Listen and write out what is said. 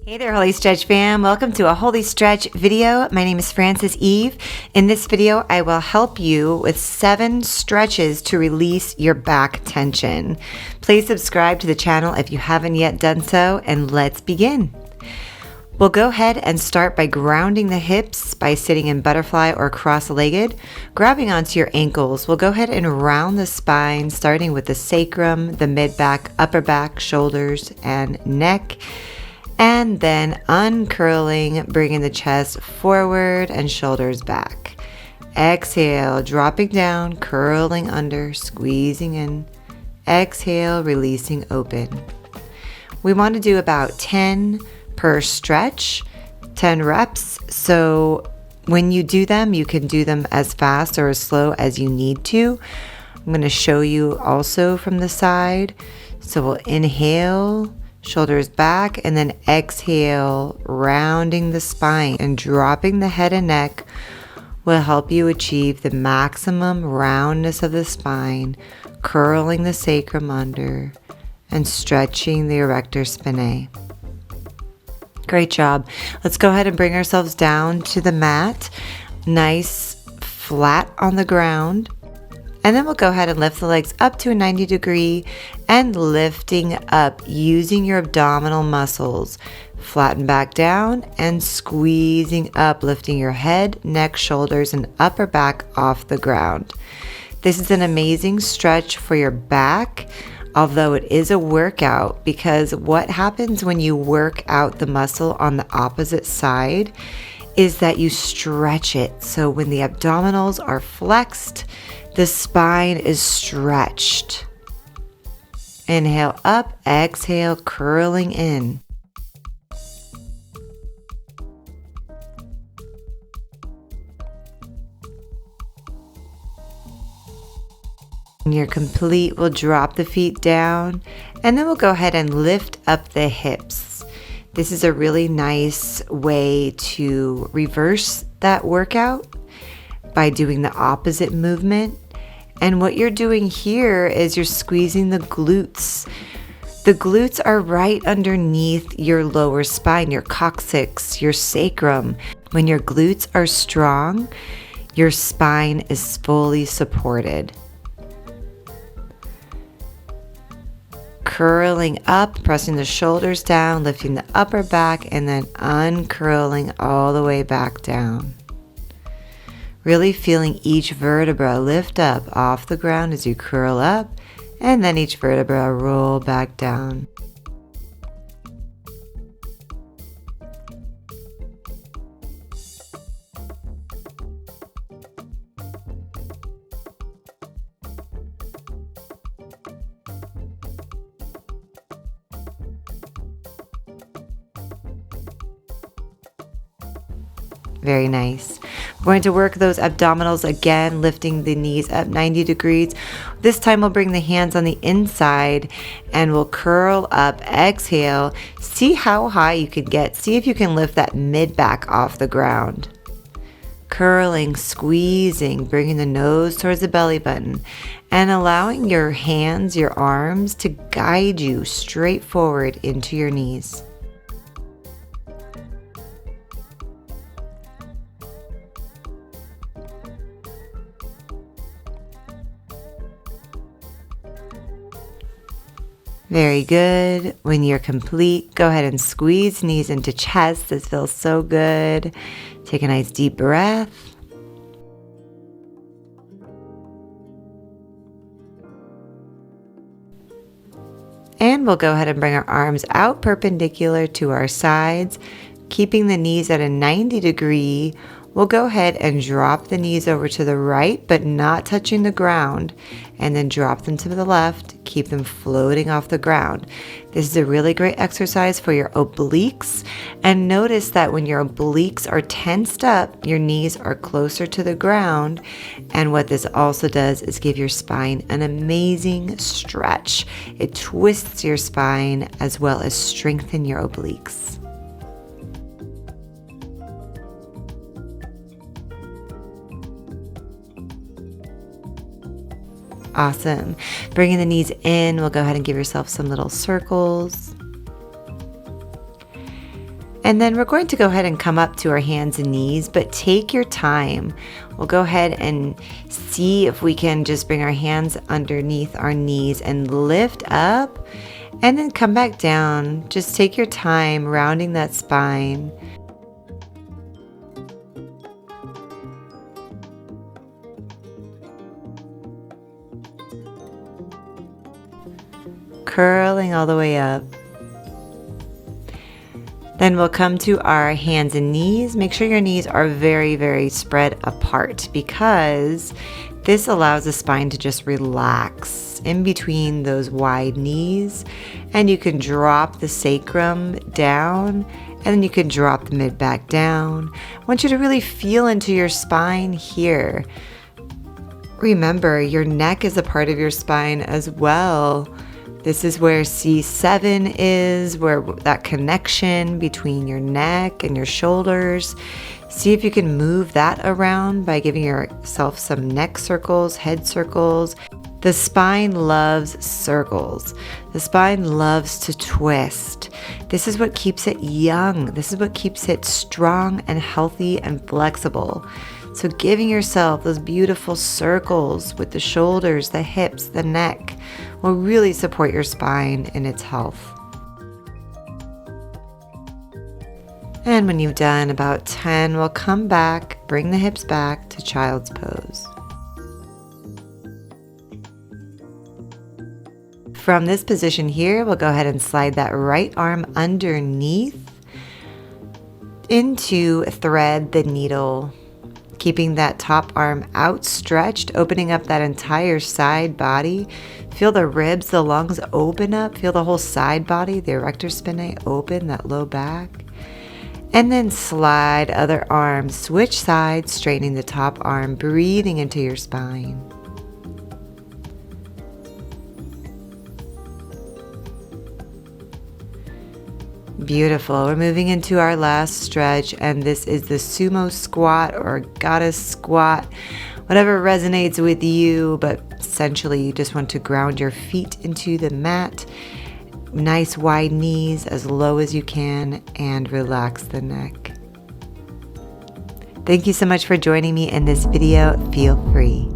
Hey there, Holistretch fam. Welcome to a Holistretch video. My name is Frances Eve. In this video, I will help you with 7 stretches to release your back tension. Please subscribe to the channel if you haven't yet done so, and let's begin. We'll go ahead and start by grounding the hips by sitting in butterfly or cross-legged, grabbing onto your ankles. We'll go ahead and round the spine, starting with the sacrum, the mid-back, upper back, shoulders, and neck. And then uncurling, bringing the chest forward and shoulders back. Exhale, dropping down, curling under, squeezing in. Exhale, releasing open. We want to do about 10 per stretch, 10 reps. So when you do them, you can do them as fast or as slow as you need to. I'm going to show you also from the side. So we'll inhale, shoulders back, and then exhale, rounding the spine and dropping the head and neck will help you achieve the maximum roundness of the spine, curling the sacrum under and stretching the erector spinae. Great job. Let's go ahead and bring ourselves down to the mat, nice flat on the ground. And then we'll go ahead and lift the legs up to a 90 degree and lifting up using your abdominal muscles. Flatten back down and squeezing up, lifting your head, neck, shoulders, and upper back off the ground. This is an amazing stretch for your back, although it is a workout, because what happens when you work out the muscle on the opposite side is that you stretch it. So when the abdominals are flexed, the spine is stretched. Inhale up, exhale, curling in. When you're complete, we'll drop the feet down, and then we'll go ahead and lift up the hips. This is a really nice way to reverse that workout by doing the opposite movement. And what you're doing here is you're squeezing the glutes. The glutes are right underneath your lower spine, your coccyx, your sacrum. When your glutes are strong, your spine is fully supported. Curling up, pressing the shoulders down, lifting the upper back, and then uncurling all the way back down. Really feeling each vertebra lift up off the ground as you curl up, and then each vertebra roll back down. Very nice. We're going to work those abdominals again, lifting the knees up 90 degrees. This time we'll bring the hands on the inside and we'll curl up, exhale. See how high you can get. See if you can lift that mid back off the ground. Curling, squeezing, bringing the nose towards the belly button and allowing your hands, your arms to guide you straight forward into your knees. Very good. When you're complete, go ahead and squeeze knees into chest. This feels so good. Take a nice deep breath. And we'll go ahead and bring our arms out perpendicular to our sides, keeping the knees at a 90 degree. We'll go ahead and drop the knees over to the right, but not touching the ground, and then drop them to the left, keep them floating off the ground. This is a really great exercise for your obliques, and notice that when your obliques are tensed up, your knees are closer to the ground, and what this also does is give your spine an amazing stretch. It twists your spine as well as strengthen your obliques. Awesome. Bringing the knees in, we'll go ahead and give yourself some little circles. And then we're going to go ahead and come up to our hands and knees, but take your time. We'll go ahead and see if we can just bring our hands underneath our knees and lift up and then come back down. Just take your time rounding that spine. Curling all the way up. Then we'll come to our hands and knees. Make sure your knees are very, very spread apart because this allows the spine to just relax in between those wide knees. And you can drop the sacrum down and then you can drop the mid back down. I want you to really feel into your spine here. Remember, your neck is a part of your spine as well. This is where C7 is, where that connection between your neck and your shoulders. See if you can move that around by giving yourself some neck circles, head circles. The spine loves circles. The spine loves to twist. This is what keeps it young. This is what keeps it strong and healthy and flexible. So giving yourself those beautiful circles with the shoulders, the hips, the neck will really support your spine in its health. And when you've done about 10, we'll come back, bring the hips back to child's pose. From this position here, we'll go ahead and slide that right arm underneath into thread the needle, keeping that top arm outstretched, opening up that entire side body. Feel the ribs, the lungs open up. Feel the whole side body, the erector spinae open, that low back. And then slide other arm, switch sides, straightening the top arm, breathing into your spine. Beautiful. We're moving into our last stretch, and this is the sumo squat or goddess squat, whatever resonates with you, but essentially you just want to ground your feet into the mat, nice wide knees as low as you can, and relax the neck. Thank you so much for joining me in this video. Feel free.